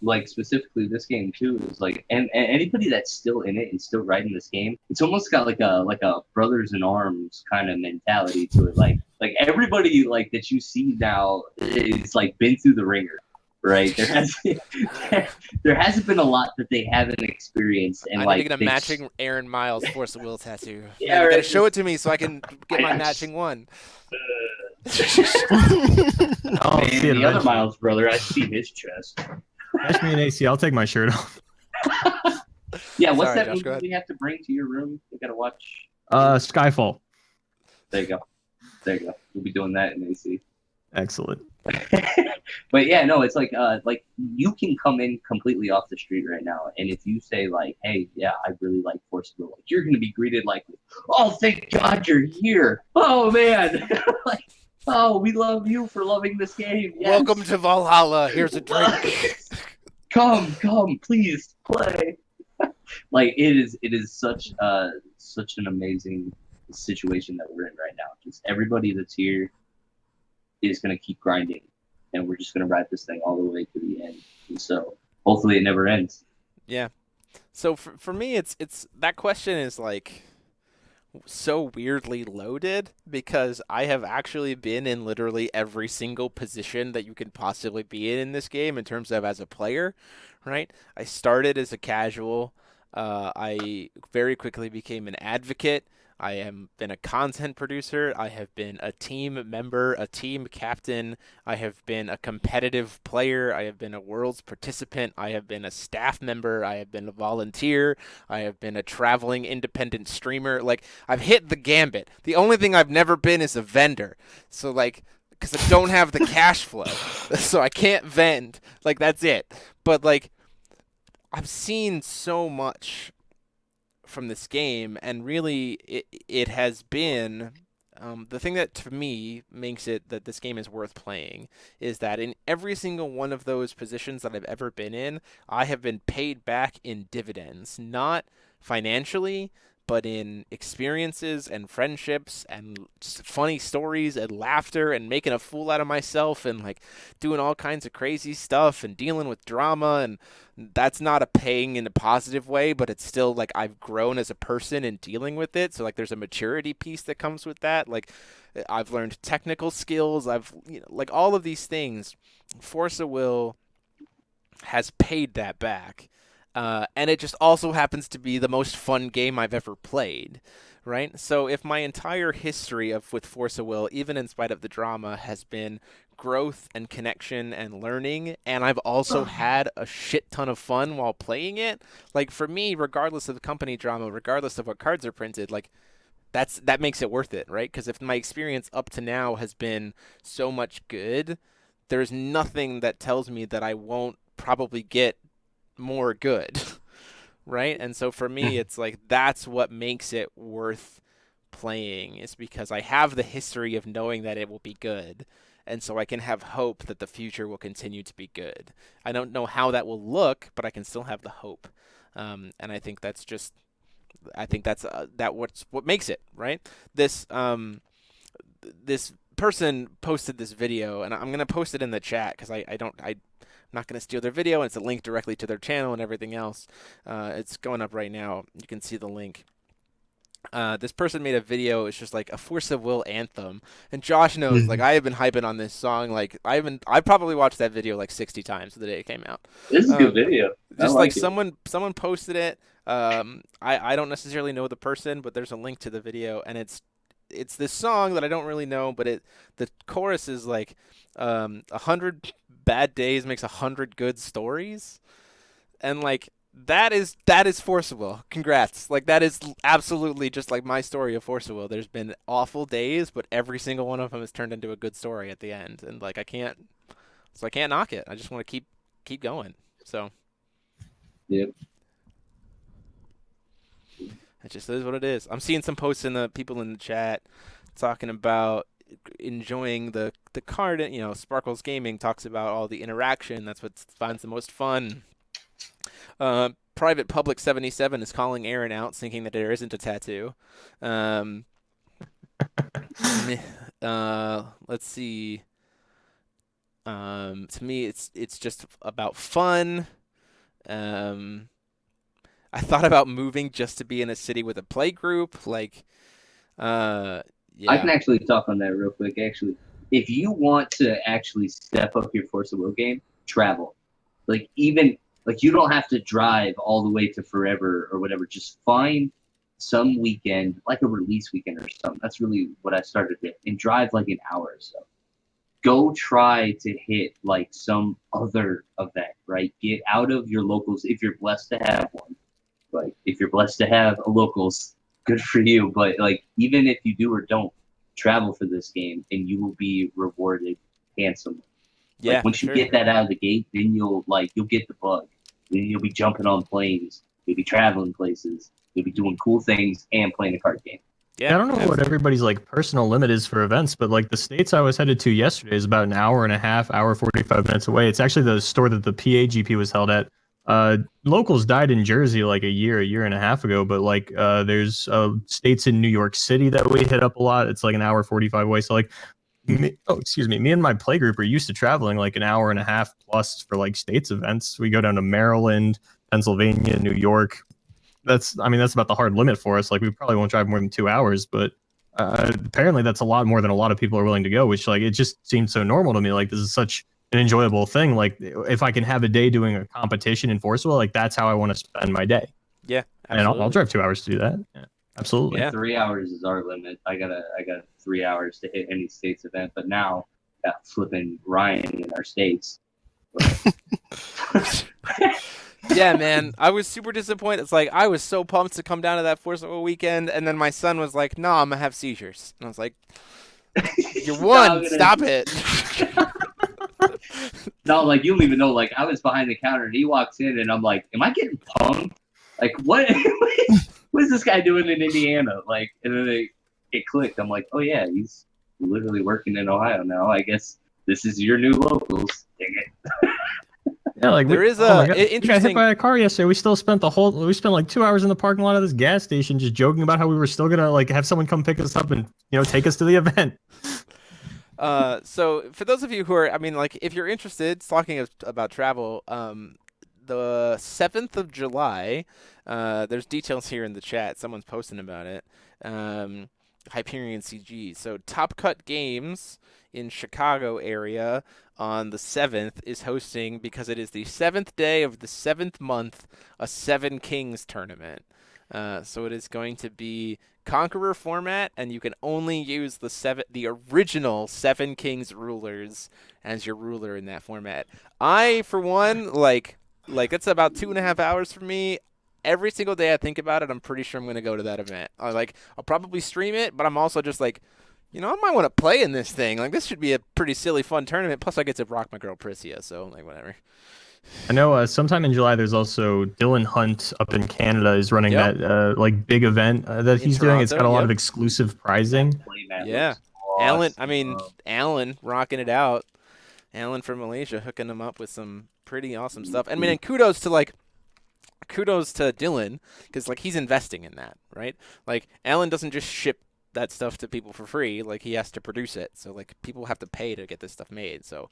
Like specifically this game too is like, and anybody that's still in it and still writing this game, it's almost got like a brothers in arms kind of mentality to it. Like everybody like that you see now is like been through the ringer, right? There hasn't been a lot that they haven't experienced, and I need to get a matching Aaron Miles Force of Will tattoo. Yeah, you right. gotta show it to me so I can get my matching one. Oh, Man, the other Miles brother, I see his chest. Catch me an AC. I'll take my shirt off. Yeah, what's Sorry, that Josh, movie we have to bring to your room? We gotta watch. Skyfall. There you go. We'll be doing that in AC. Excellent. But yeah, no, it's like you can come in completely off the street right now, and if you say like, hey, yeah, I really like Force Will, like, you're gonna be greeted like, oh, thank God you're here. Oh man, like, oh, we love you for loving this game. Yes. Welcome to Valhalla. Here's a drink. Come, please play. Like it is such an amazing situation that we're in right now. Just everybody that's here is gonna keep grinding, and we're just gonna ride this thing all the way to the end. And so hopefully it never ends. Yeah. So for me, it's that question is like so weirdly loaded because I have actually been in literally every single position that you can possibly be in this game in terms of as a player, right? I started as a casual. I very quickly became an advocate. I have been a content producer. I have been a team member, a team captain. I have been a competitive player. I have been a worlds participant. I have been a staff member. I have been a volunteer. I have been a traveling independent streamer. Like, I've hit the gambit. The only thing I've never been is a vendor. So, like, because I don't have the cash flow, so I can't vend. Like, that's it. But, like, I've seen so much from this game, and really it has been the thing that to me makes it that this game is worth playing is that in every single one of those positions that I've ever been in, I have been paid back in dividends, not financially, but in experiences and friendships and funny stories and laughter and making a fool out of myself and like doing all kinds of crazy stuff and dealing with drama. And that's not a paying in a positive way, but it's still like I've grown as a person in dealing with it. So like there's a maturity piece that comes with that. Like I've learned technical skills. I've, you know, like all of these things. Force of Will has paid that back. And it just also happens to be the most fun game I've ever played, right? So if my entire history with Force of Will, even in spite of the drama, has been growth and connection and learning, and I've also had a shit ton of fun while playing it, like for me, regardless of the company drama, regardless of what cards are printed, like that makes it worth it, right? Because if my experience up to now has been so much good, there's nothing that tells me that I won't probably get more good, right? And so for me, it's like that's what makes it worth playing, is because I have the history of knowing that it will be good, and so I can have hope that the future will continue to be good. I don't know how that will look, but I can still have the hope, and I think that's just, I think that's what makes it, right? This person posted this video, and I'm gonna post it in the chat because I'm not going to steal their video, and it's a link directly to their channel and everything else. It's going up right now. You can see the link. This person made a video. It's just like a Force of Will anthem. And Josh knows, like, I have been hyping on this song. Like, I probably watched that video like 60 times the day it came out. This is a good video. Just like someone posted it. I don't necessarily know the person, but there's a link to the video, and it's this song that I don't really know, but the chorus is like 100 bad days makes 100 good stories, and like that is Force of Will. Congrats. Like that is absolutely just like my story of Force of Will. There's been awful days, but every single one of them has turned into a good story at the end, and like I can't knock it. I just want to keep going. So Yep. it just is what it is. I'm seeing some posts in the people in the chat talking about enjoying the card. You know, Sparkles Gaming talks about all the interaction. That's what finds the most fun. Private Public 77 is calling Aaron out, thinking that there isn't a tattoo. Let's see. To me, it's just about fun. I thought about moving just to be in a city with a play group. Like, yeah. I can actually talk on that real quick. Actually, if you want to actually step up your Force of Will game, travel. Like even like you don't have to drive all the way to forever or whatever. Just find some weekend, like a release weekend or something. That's really what I started with, and drive like an hour or so. Go try to hit like some other event, right? Get out of your locals if you're blessed to have one. Like if you're blessed to have a locals, good for you. But like even if you do or don't, travel for this game and you will be rewarded handsomely. Yeah. Like, once you get that out of the gate, then you'll get the bug. Then you'll be jumping on planes. You'll be traveling places. You'll be doing cool things and playing a card game. Yeah, I don't know what everybody's like personal limit is for events, but like the states I was headed to yesterday is about an hour and a half, hour 45 minutes away. It's actually the store that the PAGP was held at. Locals died in Jersey like a year and a half ago, but like there's states in New York City that we hit up a lot. It's like an hour 45 away. So like, me and my play group are used to traveling like an hour and a half plus for like states events. We go down to Maryland, Pennsylvania, New York. That's about the hard limit for us. Like we probably won't drive more than 2 hours, but apparently that's a lot more than a lot of people are willing to go, which like it just seems so normal to me. Like this is such an enjoyable thing. Like if I can have a day doing a competition in Force Will, like that's how I want to spend my day. Yeah, absolutely. And I'll drive 2 hours to do that. Yeah, absolutely. Yeah. 3 hours is our limit. I got 3 hours to hit any states event, but now got flipping Ryan in our states. Yeah, man, I was super disappointed. It's like I was so pumped to come down to that Force Will weekend, and then my son was like, "No, I'm gonna have seizures," and I was like, "You won, stop it." No, like you don't even know. Like I was behind the counter, and he walks in, and I'm like, "Am I getting punked? Like what? What is this guy doing in Indiana?" Like, and then it clicked. I'm like, "Oh yeah, he's literally working in Ohio now. I guess this is your new locals." Dang it. Yeah, like there is interesting. We got hit interesting. by a car yesterday. We spent like 2 hours in the parking lot of this gas station, just joking about how we were still gonna like have someone come pick us up and take us to the event. So for those of you who are, I mean, like if you're interested, talking about travel, the 7th of July, there's details here in the chat. Someone's posting about it. Hyperion CG. So Top Cut Games in Chicago area on the 7th is hosting, because it is the 7th day of the 7th month, a Seven Kings tournament. So it is going to be Conqueror format, and you can only use the original Seven Kings rulers as your ruler in that format. I, for one, like it's about 2.5 hours for me. Every single day I think about it, I'm pretty sure I'm going to go to that event. I'll probably stream it, but I'm also just like, I might want to play in this thing. Like, this should be a pretty silly, fun tournament. Plus, I get to rock my girl Priscia, so, like, whatever. I know sometime in July there's also Dylan Hunt up in Canada is running that like big event that he's doing. It's got a lot of exclusive prizing. Yeah. Awesome. Alan rocking it out. Alan from Malaysia hooking him up with some pretty awesome stuff. I mean, and kudos to Dylan, because like he's investing in that, right? Like Alan doesn't just ship that stuff to people for free. Like he has to produce it. So like people have to pay to get this stuff made. So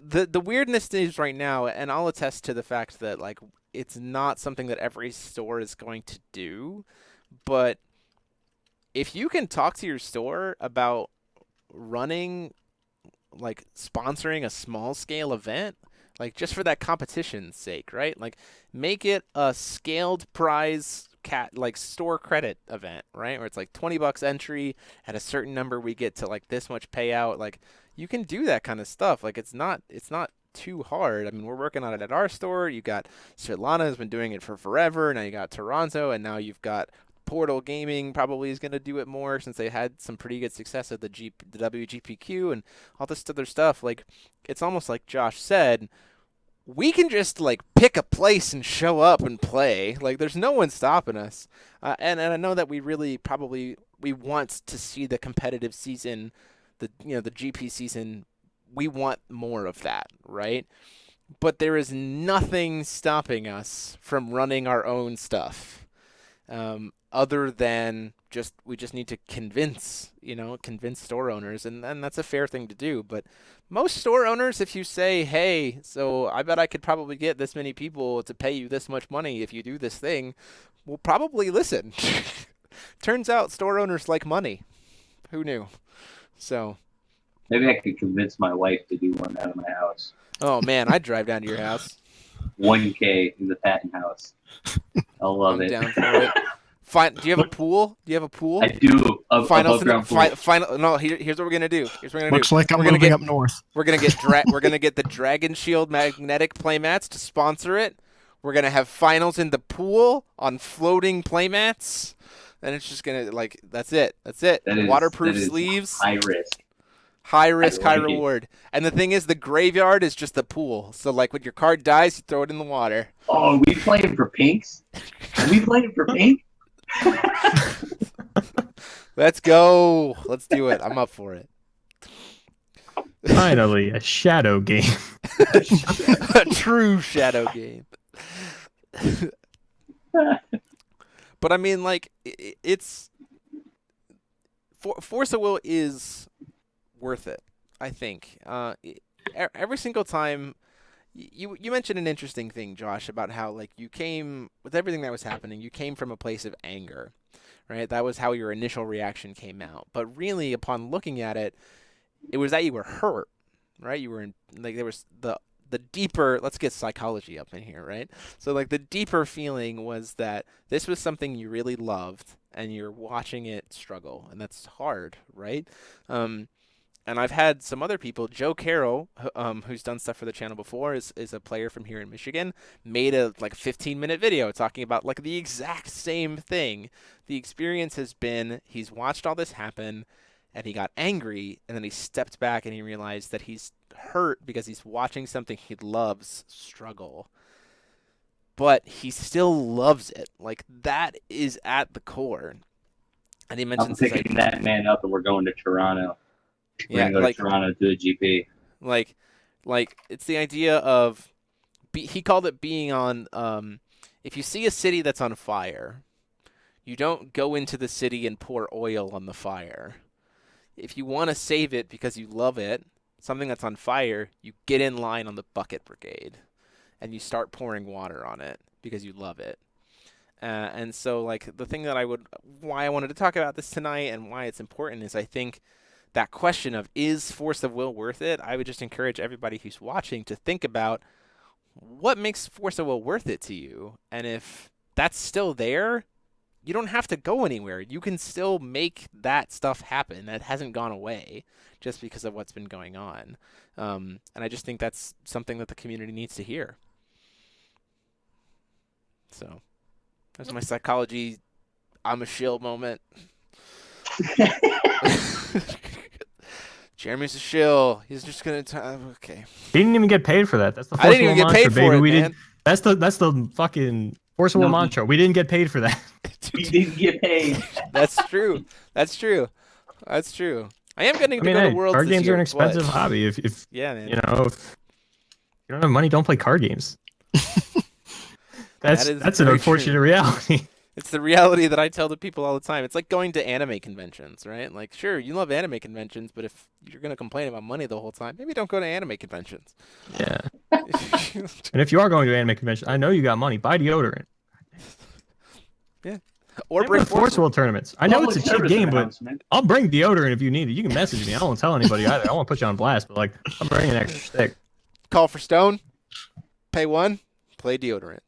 the weirdness is right now, and I'll attest to the fact that like it's not something that every store is going to do, but if you can talk to your store about running, like sponsoring a small scale event, like just for that competition's sake, right? Like make it a scaled prize store credit event, right? Where it's like $20 entry at a certain number, we get to like this much payout. Like you can do that kind of stuff. Like it's not too hard. I mean, we're working on it at our store. You got Svetlana has been doing it for forever. Now you got Toronto, and now you've got Portal Gaming probably is going to do it more since they had some pretty good success at the WGPQ and all this other stuff. Like it's almost like Josh said, we can just like pick a place and show up and play. Like there's no one stopping us. And I know that we really probably we want to see the competitive season, the GP season. We want more of that, right? But there is nothing stopping us from running our own stuff, other than we just need to convince store owners, and that's a fair thing to do. But most store owners, if you say, hey, so I bet I could probably get this many people to pay you this much money if you do this thing, will probably listen. Turns out store owners like money. Who knew? So maybe I could convince my wife to do one out of my house. Oh man, I'd drive down to your house. 1K in the Patton house. I love it. Down for it. Do you have a pool? I do. Finals pool. No, here's what we're gonna do. Looks like I'm moving up north. We're gonna get we're gonna get the Dragon Shield magnetic playmats to sponsor it. We're gonna have finals in the pool on floating playmats, and it's just gonna that's it. Waterproof sleeves. High risk. High risk, high reward. And the thing is, the graveyard is just the pool. So, like, when your card dies, you throw it in the water. Oh, are we playing for pinks? Are we playing for pink? Let's go. Let's do it. I'm up for it. Finally, a shadow game. A true shadow game. But, I mean, like, it's... Force of Will is worth it, I think. Every single time, you mentioned an interesting thing, Josh, about how like you came with everything that was happening. You came from a place of anger, right? That was how your initial reaction came out. But really, upon looking at it, it was that you were hurt, right? You were in like there was the deeper. Let's get psychology up in here, right? So like the deeper feeling was that this was something you really loved, and you're watching it struggle, and that's hard, right? And I've had some other people, Joe Carroll, who's done stuff for the channel before, is a player from here in Michigan, made a 15-minute video talking about like the exact same thing. The experience has been he's watched all this happen, and he got angry, and then he stepped back and he realized that he's hurt because he's watching something he loves struggle. But he still loves it. Like that is at the core. And he mentions I'm picking that man up, and we're going to Toronto. We're gonna go to Toronto to a GP. Like it's the idea of he called it being on. If you see a city that's on fire, you don't go into the city and pour oil on the fire. If you want to save it because you love it, something that's on fire, you get in line on the bucket brigade, and you start pouring water on it because you love it. And so, like the thing that why I wanted to talk about this tonight and why it's important is I think. That question of is Force of Will worth it? I would just encourage everybody who's watching to think about what makes Force of Will worth it to you. And if that's still there, you don't have to go anywhere. You can still make that stuff happen. That hasn't gone away just because of what's been going on. And I just think that's something that the community needs to hear. So that's my psychology. I'm a shill moment. Jeremy's a shill. He's just gonna. Okay. He didn't even get paid for that. That's the. I didn't even get paid for it, we man. That's the fucking Force of Will mantra. We didn't get paid for that. We didn't get paid. That's true. That's true. That's true. I am getting to go to Worlds card this games year, are an expensive hobby. If yeah, man. If you don't have money, don't play card games. That's an unfortunate reality. It's the reality that I tell the people all the time. It's like going to anime conventions, right? Like, sure, you love anime conventions, but if you're going to complain about money the whole time, maybe don't go to anime conventions. Yeah. And if you are going to an anime convention, I know you got money. Buy deodorant. Yeah. Or bring Force World tournaments. I know it's a cheap game, but I'll bring deodorant if you need it. You can message me. I won't tell anybody either. I don't want to put you on blast, but like, I'm bringing an extra stick. Call for stone. Pay one. Play deodorant.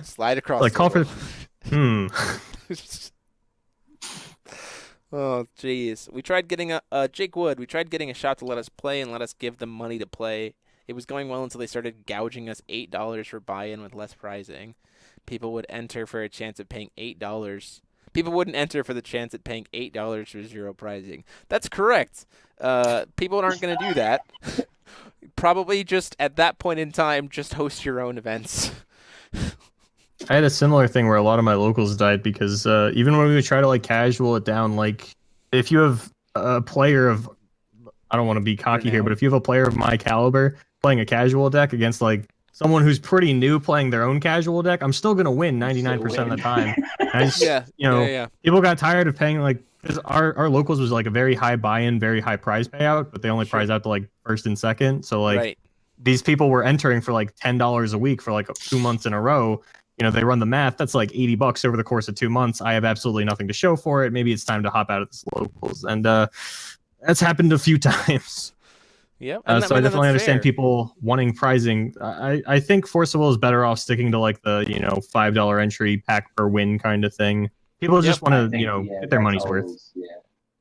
Slide across. Like, call for Oh, jeez. We tried getting Jake Wood. We tried getting a shop to let us play and let us give them money to play. It was going well until they started gouging us $8 for buy-in with less prizing. People would enter for a chance of paying $8. People wouldn't enter for the chance at paying $8 for 0 prizing. That's correct. People aren't going to do that. Probably just at that point in time, just host your own events. I had a similar thing where a lot of my locals died because even when we would try to like casual it down, like if you have a player of, I don't want to be cocky here, but if you have a player of my caliber playing a casual deck against like someone who's pretty new playing their own casual deck, I'm still gonna win 99% of the time. I just, people got tired of paying like, because our locals was like a very high buy-in, very high prize payout, but they only prize out to like first and second. So like these people were entering for like $10 a week for like 2 months in a row. You know, they run the math. That's like $80 over the course of 2 months. I have absolutely nothing to show for it. Maybe it's time to hop out of this locals, and that's happened a few times. Yep. So I definitely understand people wanting prizing. I think Force of Will is better off sticking to like the $5 entry pack per win kind of thing. People just want to get their money's worth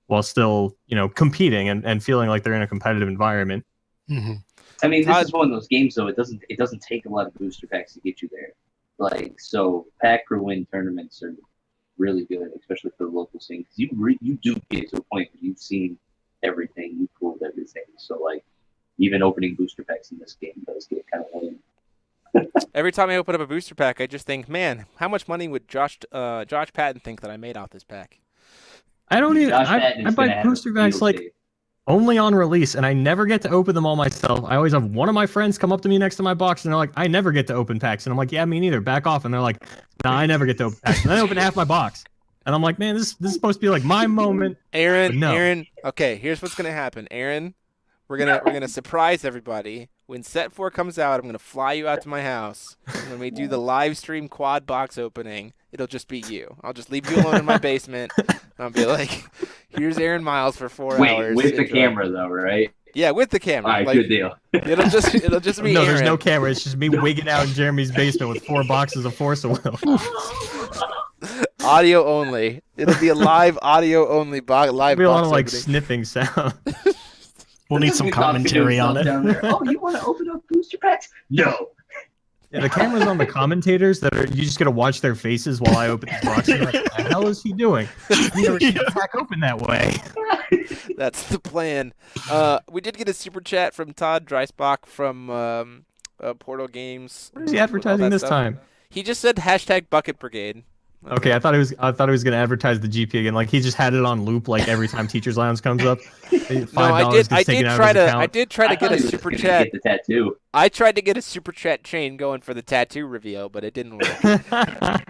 while still competing and feeling like they're in a competitive environment. Mm-hmm. I mean, this is one of those games though. It doesn't take a lot of booster packs to get you there. Like, so pack per win tournaments are really good, especially for the local scene, because you do get to a point where you've seen everything, you've pulled everything. So like, even opening booster packs in this game does get kind of lame. Every time I open up a booster pack, I just think, man, how much money would Josh Patton think that I made off this pack? I don't even. I buy booster packs like only on release, and I never get to open them all myself. I always have one of my friends come up to me next to my box, and they're like, I never get to open packs. And I'm like, yeah, me neither. Back off. And they're like, nah, I never get to open packs. And I open half my box. And I'm like, man, this is supposed to be like my moment. Aaron, okay, here's what's going to happen. Aaron, we're gonna surprise everybody. When set 4 comes out, I'm going to fly you out to my house. And when we do the live stream quad box opening, it'll just be you. I'll just leave you alone in my basement. I'll be like, here's Aaron Miles for 4 hours. With the camera though, right? Yeah, with the camera. All right, good deal. It'll just be no, Aaron. There's no camera. It's just me wigging out in Jeremy's basement with 4 boxes of Force of Will. Audio only. It'll be a live audio only live It'll be a lot box of like opening. sniffing sound. We'll need some commentary on it. Oh, you want to open up booster packs? No. Yeah, the camera's on the commentators you just gotta watch their faces while I open the box. Like, what the hell is he doing? I've never seen a pack open that way. That's the plan. We did get a super chat from Todd Dreisbach from Portal Games. What is he advertising this time? He just said hashtag Bucket Brigade. Okay, I thought he was gonna advertise the GP again. Like he just had it on loop. Like every time Teachers Lounge comes up, $5 I did try to get a super chat. Get the tattoo. I tried to get a super chat chain going for the tattoo reveal, but it didn't work.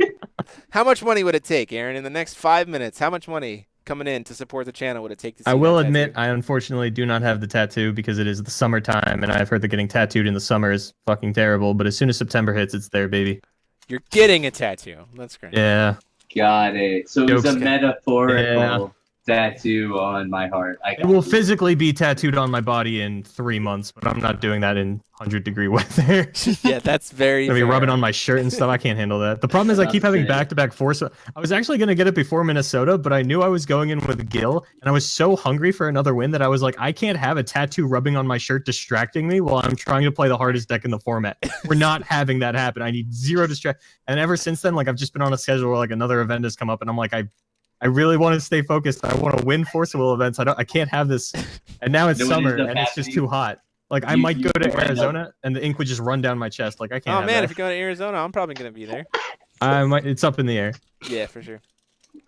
How much money would it take, Aaron, in the next 5 minutes? How much money coming in to support the channel would it take to see I will that admit, tattoo? I unfortunately do not have the tattoo because it is the summertime, and I've heard that getting tattooed in the summer is fucking terrible. But as soon as September hits, it's there, baby. You're getting a tattoo. That's great. Yeah. Got it. So it's a metaphorical tattoo on my heart. It will physically be tattooed on my body in 3 months, but I'm not doing that in 100-degree weather. Yeah, that's very Gonna be rubbing on my shirt and stuff. I can't handle that. The problem is I keep having back-to-back Force. I was actually going to get it before Minnesota, but I knew I was going in with Gil, and I was so hungry for another win that I was like, I can't have a tattoo rubbing on my shirt distracting me while I'm trying to play the hardest deck in the format. We're not having that happen. I need zero distract. And ever since then, like I've just been on a schedule where like another event has come up, and I'm like, I really want to stay focused. I want to win Force of Will events. I can't have this. And now it's summer, and it's just too hot. Like I might go to Arizona, and the ink would just run down my chest. Like I can't. Oh man, if you go to Arizona, I'm probably gonna be there. It's up in the air. Yeah, for sure.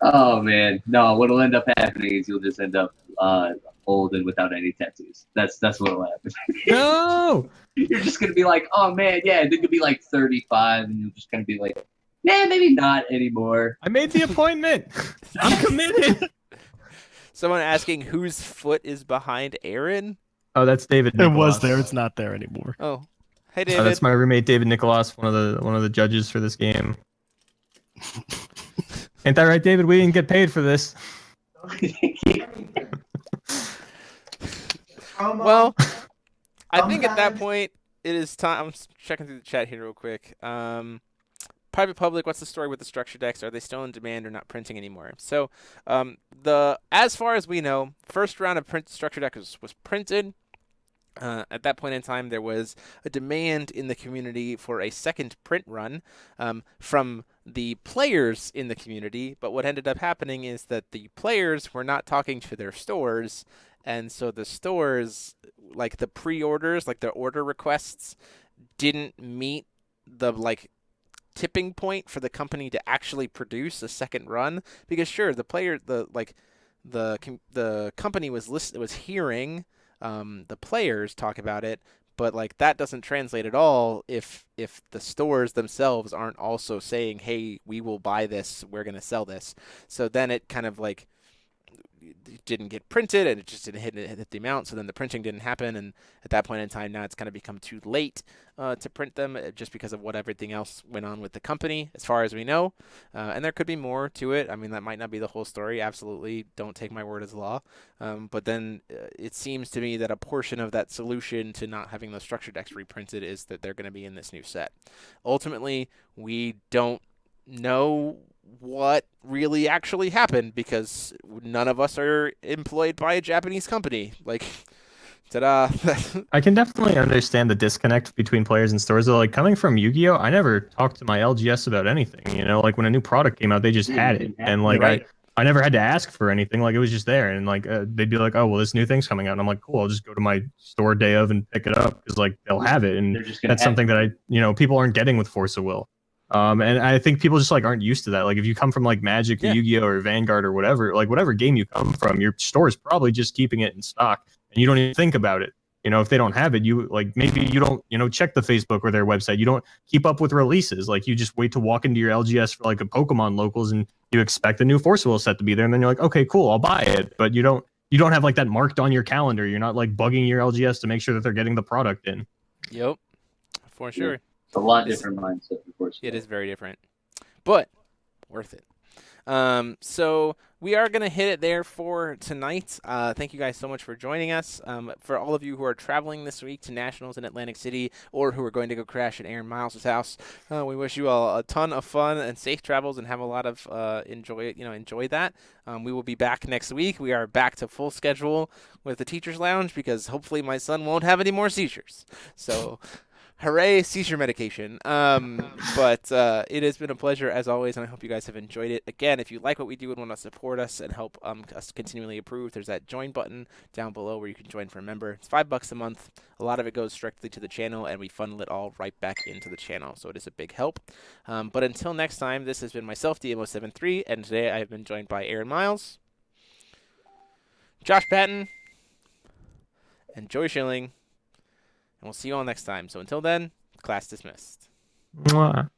Oh man, no. What'll end up happening is you'll just end up old and without any tattoos. That's what'll happen. No. You're just gonna be like, oh man, yeah. Then you'll be like 35, and you're just gonna be like, nah, maybe not anymore. I made the appointment. I'm committed. Someone asking whose foot is behind Aaron. Oh, that's David It Nicholas. was there. It's not there anymore. Oh, hey David. That's my roommate David Nicholas, one of the judges for this game. Ain't that right, David? We didn't get paid for this. Well, I think at that point it is time. I'm checking through the chat here real quick. private public, what's the story with the structure decks? Are they still in demand or not printing anymore? So as far as we know, first round of structure decks was printed. At that point in time, there was a demand in the community for a second print run from the players in the community. But what ended up happening is that the players were not talking to their stores. And so the stores, like the pre-orders, like the order requests, didn't meet the tipping point for the company to actually produce a second run. Because sure, the company was hearing the players talk about it, but that doesn't translate at all if the stores themselves aren't also saying, hey, we will buy this, we're going to sell this. So then it kind of it didn't get printed, and it just didn't hit the amount, so then the printing didn't happen, and at that point in time, now it's kind of become too late to print them just because of what everything else went on with the company, as far as we know. And there could be more to it. I mean, that might not be the whole story. Absolutely, don't take my word as law. But then it seems to me that a portion of that solution to not having those structure decks reprinted is that they're going to be in this new set. Ultimately, we don't know what really actually happened because none of us are employed by a Japanese company. Ta-da. I can definitely understand the disconnect between players and stores. Though, coming from Yu-Gi-Oh, I never talked to my LGS about anything. When a new product came out, they just had it, and right. I never had to ask for anything. It was just there, and they'd be like, "Oh, well, this new thing's coming out," and I'm like, "Cool, I'll just go to my store day of and pick it up," because they'll have it, and that's something that people aren't getting with Force of Will. And I think people just aren't used to that. If you come from Magic or Yu-Gi-Oh or Vanguard or whatever, whatever game you come from, your store is probably just keeping it in stock, and you don't even think about it. If they don't have it, you maybe you don't check the Facebook or their website. You don't keep up with releases. You just wait to walk into your LGS for a Pokemon locals, and you expect a new Force Will set to be there, and then you're like, okay, cool, I'll buy it. But you don't have that marked on your calendar. You're not bugging your LGS to make sure that they're getting the product in. Yep, for sure. Yeah. It's a lot different mindset, of course. It is very different, but worth it. So we are going to hit it there for tonight. Thank you guys so much for joining us. For all of you who are traveling this week to Nationals in Atlantic City or who are going to go crash at Aaron Miles' house, we wish you all a ton of fun and safe travels and have a lot of enjoy that. We will be back next week. We are back to full schedule with the Teacher's Lounge because hopefully my son won't have any more seizures. So hooray, seizure medication. But it has been a pleasure as always, and I hope you guys have enjoyed it. Again, if you like what we do and want to support us and help us continually improve, there's that join button down below where you can join for a member. It's $5 a month. A lot of it goes directly to the channel, and we funnel it all right back into the channel, so it is a big help. But until next time, this has been myself, DMO73, and today I have been joined by Aaron Miles, Josh Patton, and Joey Schilling. And we'll see you all next time. So until then, class dismissed. Mwah.